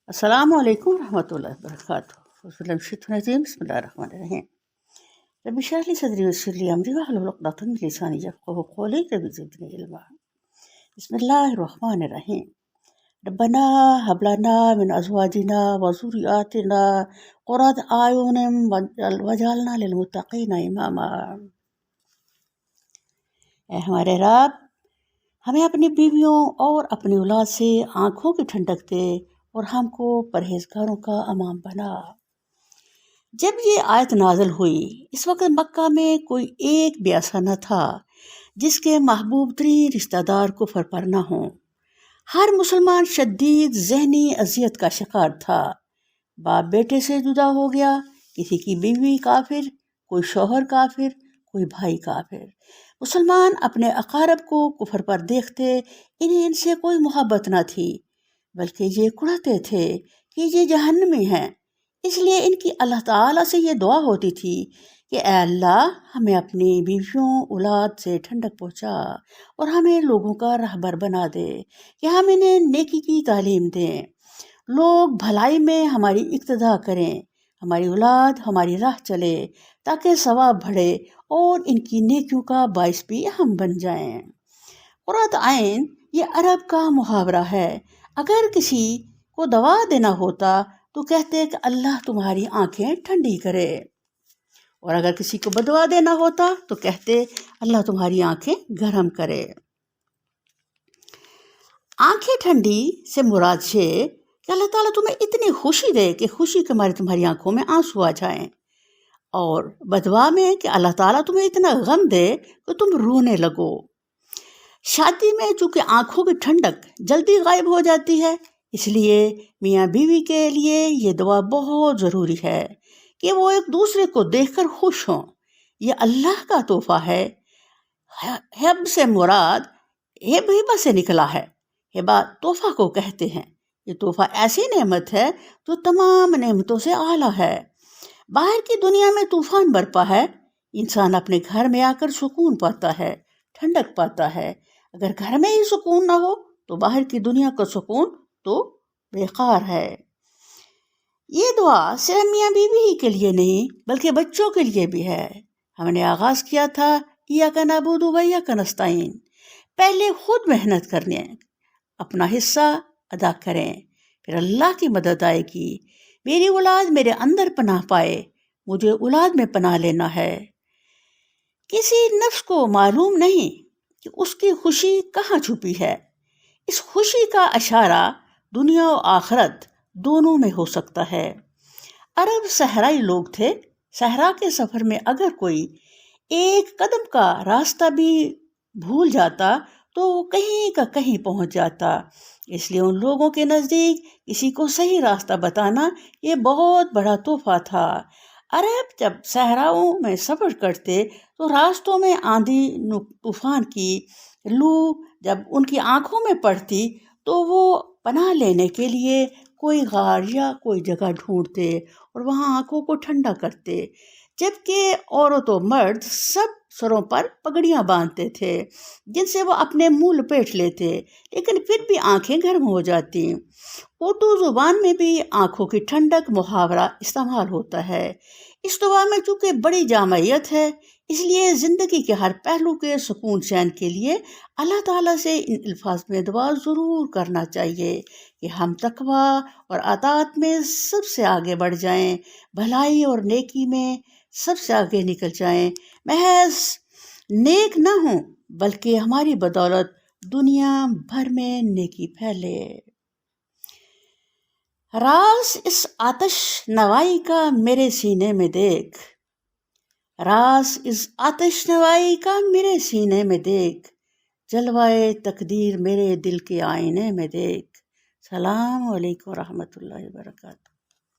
السلام علیکم ورحمۃ اللہ وبرکاتہ بسم اللہ الرحمن الرحیم رب اشرح لي صدري ويسر لي امري واحلل عقدة من لساني يفقهوا قولي رب زدني علما. بسم الله الرحمن الرحیم. ربنا هب لنا من ازواجنا وذرياتنا قرة اعین واجعلنا للمتقین اماما. اے ہمارے رب، ہمیں اپنی بیویوں اور اپنی اولاد سے آنکھوں کی ٹھنڈک دے اور ہم کو پرہیزگاروں کا امام بنا. جب یہ آیت نازل ہوئی اس وقت مکہ میں کوئی ایک بھی ایسا نہ تھا جس کے محبوب ترین رشتہ دار کفر پر نہ ہوں. ہر مسلمان شدید ذہنی اذیت کا شکار تھا. باپ بیٹے سے جدا ہو گیا، کسی کی بیوی کافر، کوئی شوہر کافر، کوئی بھائی کافر. مسلمان اپنے اقارب کو کفر پر دیکھتے انہیں ان سے کوئی محبت نہ تھی، بلکہ یہ کڑھتے تھے کہ یہ جہنمی ہیں. اس لیے ان کی اللہ تعالیٰ سے یہ دعا ہوتی تھی کہ اے اللہ، ہمیں اپنی بیویوں اولاد سے ٹھنڈک پہنچا اور ہمیں لوگوں کا رہبر بنا دے کہ ہم انہیں نیکی کی تعلیم دیں، لوگ بھلائی میں ہماری اقتدا کریں، ہماری اولاد ہماری راہ چلے تاکہ ثواب بڑھے اور ان کی نیکیوں کا باعث بھی ہم بن جائیں. قرۃ عین یہ عرب کا محاورہ ہے. اگر کسی کو دوا دینا ہوتا تو کہتے کہ اللہ تمہاری آنکھیں ٹھنڈی کرے، اور اگر کسی کو بدوا دینا ہوتا تو کہتے اللہ تمہاری آنکھیں گرم کرے. آنکھیں ٹھنڈی سے مراد یہ کہ اللہ تعالیٰ تمہیں اتنی خوشی دے کہ خوشی کے مارے تمہاری آنکھوں میں آنسو آ جائیں، اور بدوا میں کہ اللہ تعالیٰ تمہیں اتنا غم دے کہ تم رونے لگو. شادی میں چونکہ آنکھوں کی ٹھنڈک جلدی غائب ہو جاتی ہے، اس لیے میاں بیوی کے لیے یہ دعا بہت ضروری ہے کہ وہ ایک دوسرے کو دیکھ کر خوش ہوں. یہ اللہ کا تحفہ ہے. ہب سے مراد ہبہ سے نکلا ہے. ہبہ تحفہ کو کہتے ہیں. یہ تحفہ ایسی نعمت ہے جو تمام نعمتوں سے اعلیٰ ہے. باہر کی دنیا میں طوفان برپا ہے، انسان اپنے گھر میں آ کر سکون پاتا ہے، ٹھنڈک پاتا ہے. اگر گھر میں ہی سکون نہ ہو تو باہر کی دنیا کا سکون تو بیکار ہے. یہ دعا صرف میاں بیوی ہی کے لیے نہیں بلکہ بچوں کے لیے بھی ہے. ہم نے آغاز کیا تھا ایاک نعبد و ایاک نستعین. پہلے خود محنت کرنے، اپنا حصہ ادا کریں، پھر اللہ کی مدد آئے گی. میری اولاد میرے اندر پناہ پائے، مجھے اولاد میں پناہ لینا ہے. کسی نفس کو معلوم نہیں کہ اس کی خوشی کہاں چھپی ہے. اس خوشی کا اشارہ دنیا و آخرت دونوں میں ہو سکتا ہے. عرب صحرائی لوگ تھے. صحرا کے سفر میں اگر کوئی ایک قدم کا راستہ بھی بھول جاتا تو کہیں کا کہیں پہنچ جاتا. اس لیے ان لوگوں کے نزدیک کسی کو صحیح راستہ بتانا یہ بہت بڑا تحفہ تھا. عرب جب صحراؤں میں سفر کرتے تو راستوں میں آندھی طوفان کی لو جب ان کی آنکھوں میں پڑتی تو وہ پناہ لینے کے لیے کوئی غار یا کوئی جگہ ڈھونڈتے اور وہاں آنکھوں کو ٹھنڈا کرتے. جبکہ عورت و مرد سب سروں پر پگڑیاں باندھتے تھے جن سے وہ اپنے منہ لپیٹ لیتے، لیکن پھر بھی آنکھیں گرم ہو جاتی. اردو زبان میں بھی آنکھوں کی ٹھنڈک محاورہ استعمال ہوتا ہے. اس دعا میں چونکہ بڑی جامعیت ہے، اس لیے زندگی کے ہر پہلو کے سکون چین کے لیے اللہ تعالیٰ سے ان الفاظ میں دعا ضرور کرنا چاہیے کہ ہم تقویٰ اور اطاعت میں سب سے آگے بڑھ جائیں، بھلائی اور نیکی میں سب سے آگے نکل جائیں، محض نیک نہ ہوں بلکہ ہماری بدولت دنیا بھر میں نیکی پھیلے. راز اس آتش نوائی کا میرے سینے میں دیکھ، راز اس آتش نوائی کا میرے سینے میں دیکھ، جلوائے تقدیر میرے دل کے آئینے میں دیکھ. السلام علیکم ورحمۃ اللہ وبرکاتہ.